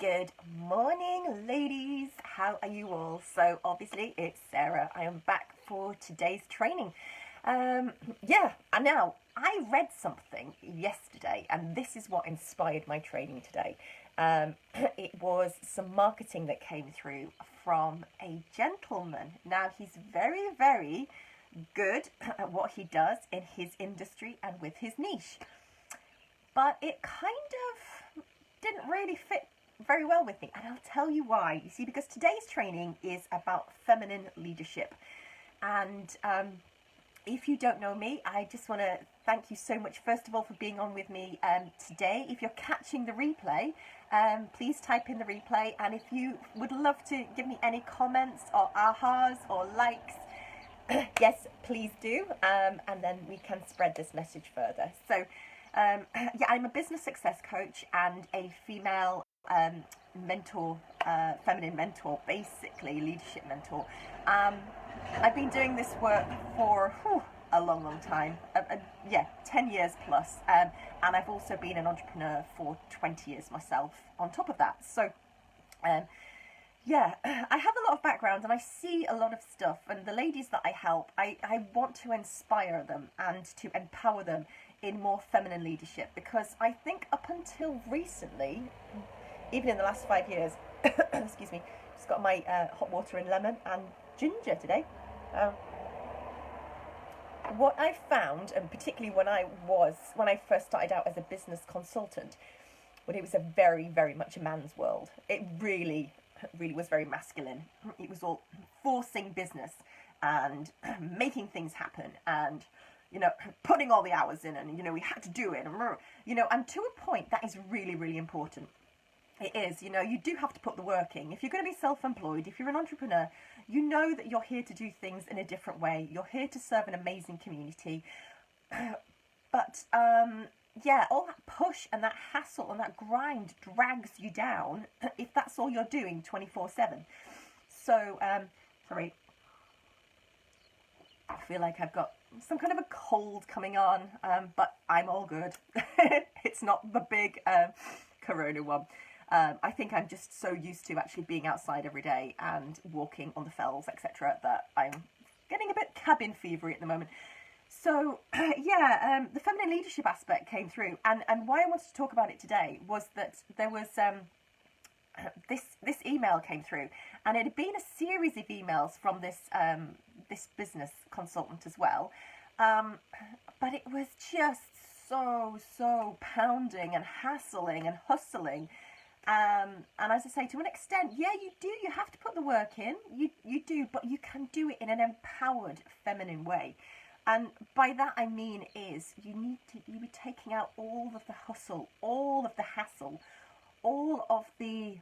Good morning, ladies. How are you all? So obviously it's Sarah. I am back for today's training. And now I read something yesterday, and this is what inspired my training today. It was some marketing that came through from a gentleman. Now he's very, very good at what he does in his industry and with his niche, but it kind of didn't really fit very well with me, and I'll tell you why. You see, because today's training is about feminine leadership, and if you don't know me, I just want to thank you so much, first of all, for being on with me today. If you're catching the replay, please type in the replay, and if you would love to give me any comments or ahas or likes, yes, please do, and then we can spread this message further. So I'm a business success coach and a female mentor, feminine mentor, basically leadership mentor. I've been doing this work for a long time, 10 years plus, and I've also been an entrepreneur for 20 years myself on top of that. So I have a lot of background and I see a lot of stuff, and the ladies that I help, I want to inspire them and to empower them in more feminine leadership, because I think up until recently, even in the last 5 years, excuse me, just got my hot water and lemon and ginger today. What I found, and particularly when I first started out as a business consultant, when it was a very, very much a man's world, it really was very masculine. It was all forcing business and making things happen, and putting all the hours in, and we had to do it, and to a point that is really, really important. It is, you do have to put the work in. If you're going to be self-employed, if you're an entrepreneur, you know that you're here to do things in a different way. You're here to serve an amazing community. But, all that push and that hassle and that grind drags you down if that's all you're doing 24/7. So, sorry, I feel like I've got some kind of a cold coming on, but I'm all good. It's not the big corona one. I think I'm just so used to actually being outside every day and walking on the fells, etc., that I'm getting a bit cabin fevery at the moment. So, the feminine leadership aspect came through, and why I wanted to talk about it today was that there was this email came through, and it had been a series of emails from this business consultant as well, but it was just so pounding and hassling and hustling. And as I say, to an extent, you have to put the work in, you do, but you can do it in an empowered feminine way. And by that I mean is you be taking out all of the hustle, all of the hassle, all of the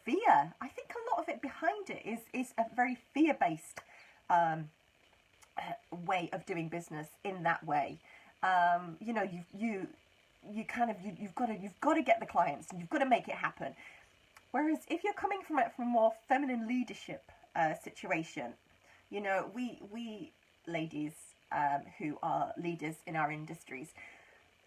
fear. I think a lot of it behind it is a very fear-based way of doing business in that way. You've got to get the clients, and you've got to make it happen. Whereas if you're coming from a more feminine leadership situation, we ladies who are leaders in our industries,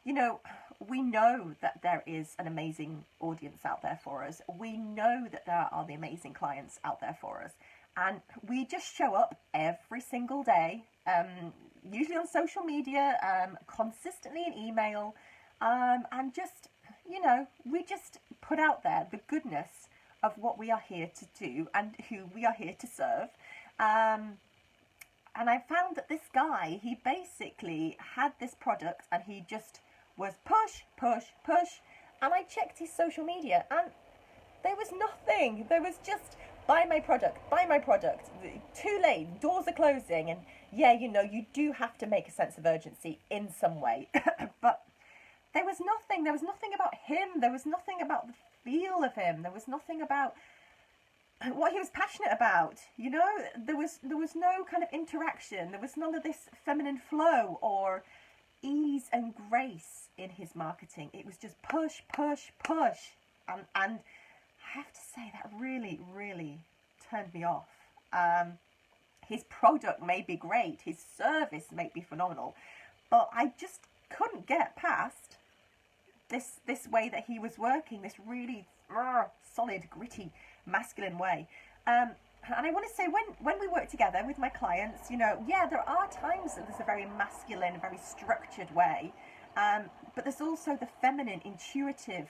we know that there is an amazing audience out there for us. We know that there are the amazing clients out there for us, and we just show up every single day, usually on social media, consistently in email. And just, we just put out there the goodness of what we are here to do and who we are here to serve. And I found that this guy, he basically had this product and he just was push. And I checked his social media and there was nothing. There was just buy my product. Too late, doors are closing. And you do have to make a sense of urgency in some way. But there was nothing about him. There was nothing about the feel of him. There was nothing about what he was passionate about. There was no kind of interaction. There was none of this feminine flow or ease and grace in his marketing. It was just push. And I have to say that really, really turned me off. His product may be great. His service may be phenomenal. But I just couldn't get past this way that he was working, this really solid, gritty, masculine way. And I want to say, when we work together with my clients, you know, yeah, there are times that there's a very masculine, very structured way, but there's also the feminine, intuitive,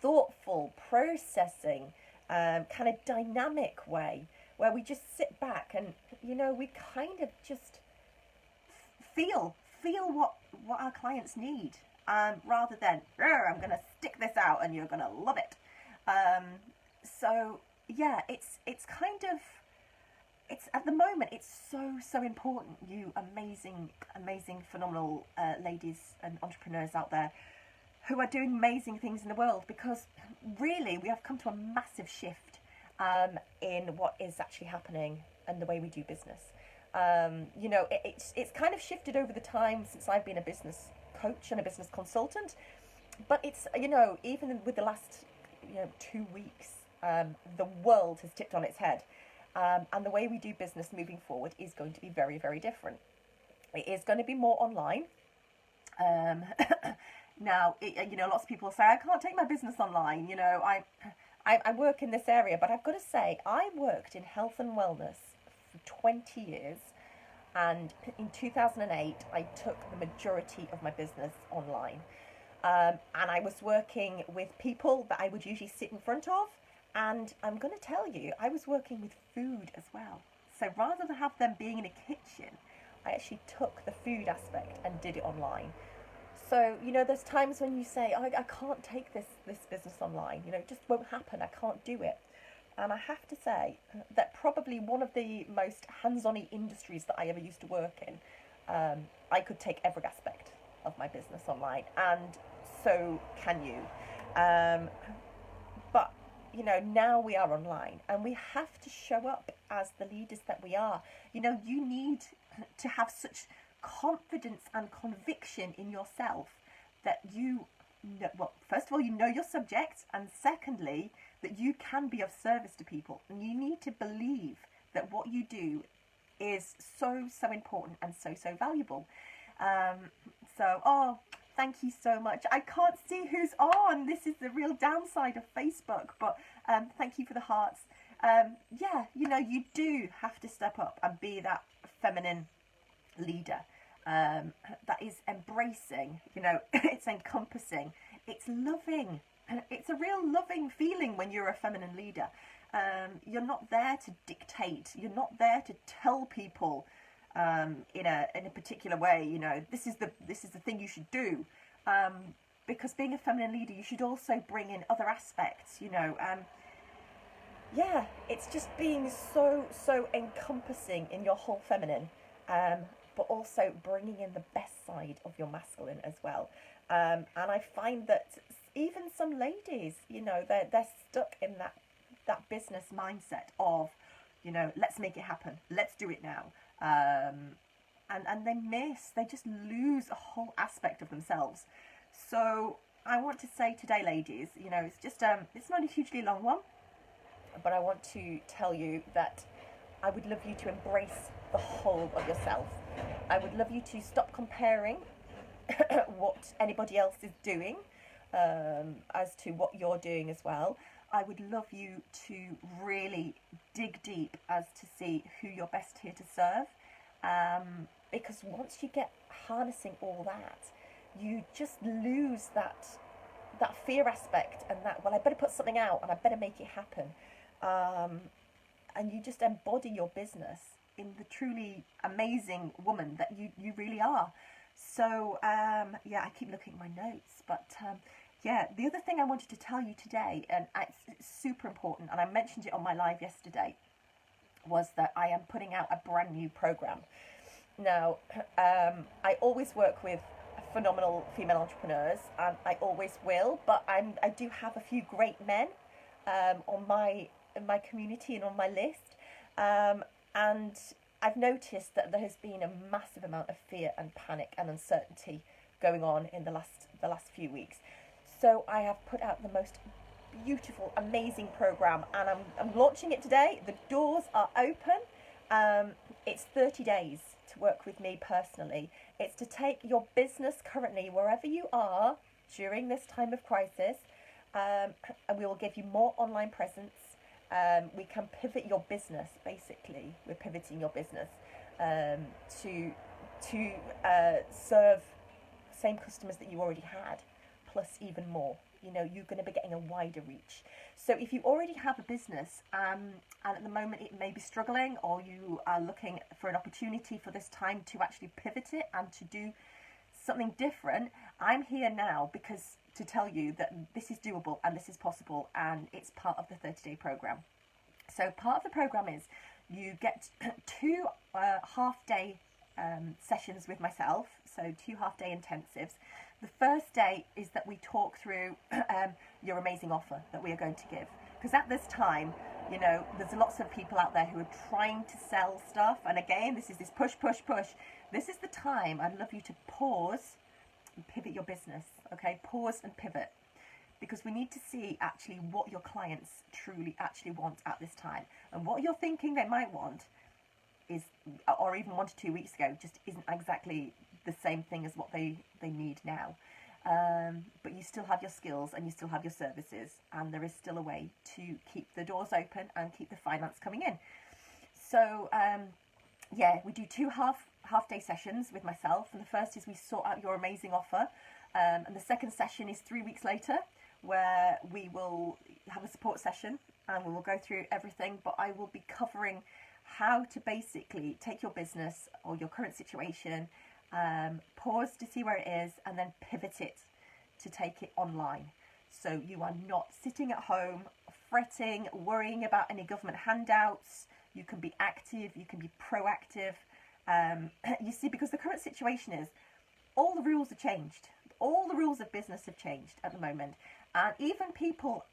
thoughtful, processing, kind of dynamic way, where we just sit back and, you know, we kind of just feel what our clients need, rather than, I'm going to stick this out and you're going to love it. So yeah, it's kind of, it's at the moment, it's so important, you amazing, phenomenal ladies and entrepreneurs out there who are doing amazing things in the world, because really we have come to a massive shift in what is actually happening and the way we do business. You know, it's kind of shifted over the time since I've been a business coach and a business consultant, but it's, you know, even with the last, you know, 2 weeks, the world has tipped on its head, and the way we do business moving forward is going to be very, very different. It is going to be more online. Now, you know, lots of people say, I can't take my business online. You know, I work in this area, but I've got to say, I worked in health and wellness for 20 years, and in 2008, I took the majority of my business online. And I was working with people that I would usually sit in front of, and I'm going to tell you, I was working with food as well. So rather than have them being in a kitchen, I actually took the food aspect and did it online. So, you know, there's times when you say, I can't take this business online, you know, it just won't happen, I can't do it. And I have to say that probably one of the most hands-on-y industries that I ever used to work in, I could take every aspect of my business online, and so can you. But, you know, now we are online, and we have to show up as the leaders that we are. You know, you need to have such confidence and conviction in yourself that you know, well, first of all, you know your subject, and secondly, that you can be of service to people, and you need to believe that what you do is so important and so valuable. So thank you so much. I can't see who's on. This is the real downside of Facebook, but thank you for the hearts. Yeah, you know, you do have to step up and be that feminine leader that is embracing, you know, it's encompassing, it's loving. It's a real loving feeling when you're a feminine leader. You're not there to dictate. You're not there to tell people in a particular way, you know, this is the thing you should do. Because being a feminine leader, you should also bring in other aspects, you know. Yeah, it's just being so encompassing in your whole feminine, but also bringing in the best side of your masculine as well. And I find that even some ladies, you know, they're stuck in that business mindset of, you know, let's make it happen, let's do it now. And they just lose a whole aspect of themselves. So I want to say today, ladies, you know, it's just, it's not a hugely long one, but I want to tell you that I would love you to embrace the whole of yourself. I would love you to stop comparing what anybody else is doing as to what you're doing as well. I would love you to really dig deep as to see who you're best here to serve, because once you get harnessing all that, you just lose that fear aspect and that, well, I better put something out and I better make it happen, and you just embody your business in the truly amazing woman that you really are. So yeah, I keep looking at my notes, but yeah, the other thing I wanted to tell you today, and it's super important, and I mentioned it on my live yesterday, was that I am putting out a brand new program. Now, I always work with phenomenal female entrepreneurs, and I always will, but I do have a few great men in my community and on my list, and I've noticed that there has been a massive amount of fear and panic and uncertainty going on in the last few weeks. So I have put out the most beautiful, amazing program, and I'm launching it today. The doors are open. It's 30 days to work with me personally, it's to take your business currently, wherever you are during this time of crisis, and we will give you more online presence. We can pivot your business, basically. We're pivoting your business to serve same customers that you already had, plus even more. You know, you're going to be getting a wider reach. So if you already have a business and at the moment it may be struggling, or you are looking for an opportunity for this time to actually pivot it and to do something different, I'm here now because to tell you that this is doable and this is possible, and it's part of the 30-day program. So part of the program is you get 2 half-day sessions with myself, so 2 half-day intensives. The first day is that we talk through your amazing offer that we are going to give, because at this time, you know, there's lots of people out there who are trying to sell stuff, and again, this is this push. This is the time I'd love you to pause and pivot your business. Okay, pause and pivot, because we need to see actually what your clients truly actually want at this time, and what you're thinking they might want is, or even 1 to 2 weeks ago, just isn't exactly the same thing as what they need now. But you still have your skills and you still have your services, and there is still a way to keep the doors open and keep the finance coming in. So yeah, we do 2 half-day sessions with myself, and the first is we sort out your amazing offer, and the second session is 3 weeks later, where we will have a support session and we will go through everything, but I will be covering how to basically take your business or your current situation, pause to see where it is, and then pivot it to take it online. So you are not sitting at home fretting, worrying about any government handouts. You can be active, you can be proactive. You see, because the current situation is all the rules have changed. All the rules of business have changed at the moment. And even people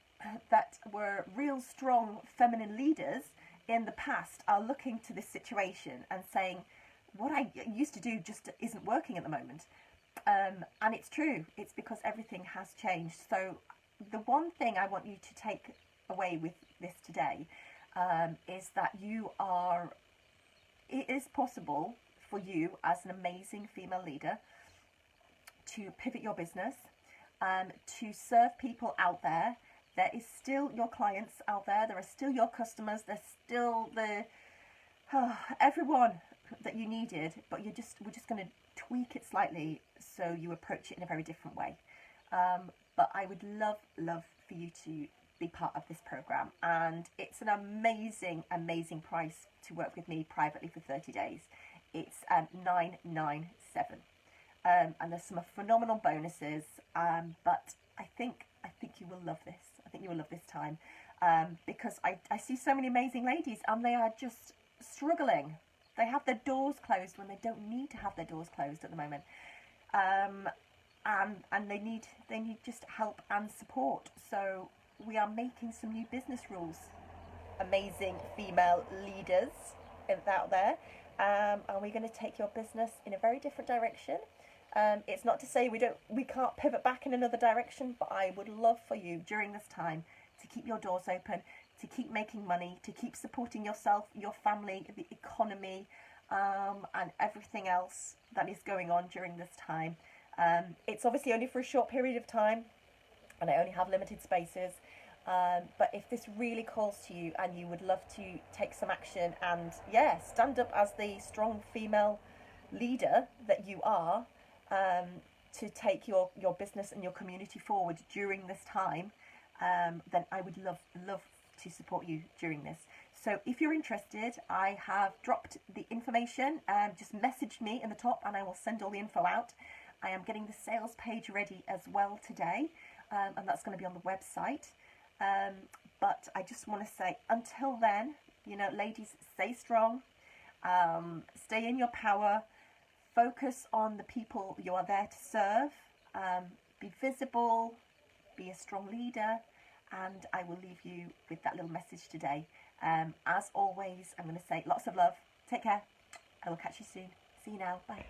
that were real strong feminine leaders in the past are looking to this situation and saying, what I used to do just isn't working at the moment. And it's true. It's because everything has changed. So the one thing I want you to take away with this today is that it is possible for you as an amazing female leader to pivot your business, to serve people out there. There is still your clients out there. There are still your customers. There's still everyone that you needed, but we're just going to tweak it slightly so you approach it in a very different way. But I would love for you to be part of this program, and it's an amazing price to work with me privately for 30 days. It's $997, and there's some phenomenal bonuses, but I think you will love this. I think you will love this time, because I see so many amazing ladies, and they are just struggling. They have their doors closed when they don't need to have their doors closed at the moment, and they need just help and support. So we are making some new business rules. Amazing female leaders out there, and we're going to take your business in a very different direction. It's not to say we can't pivot back in another direction, but I would love for you during this time to keep your doors open, to keep making money, to keep supporting yourself, your family, the economy, and everything else that is going on during this time. It's obviously only for a short period of time, and I only have limited spaces. But if this really calls to you and you would love to take some action and, stand up as the strong female leader that you are, to take your business and your community forward during this time, then I would love to support you during this. So if you're interested, I have dropped the information. Just message me in the top and I will send all the info out. I am getting the sales page ready as well today, and that's going to be on the website. But I just want to say, until then, ladies, stay strong, stay in your power, focus on the people you are there to serve, be visible, be a strong leader, and I will leave you with that little message today. As always, I'm going to say lots of love, take care, I will catch you soon. See you now, bye.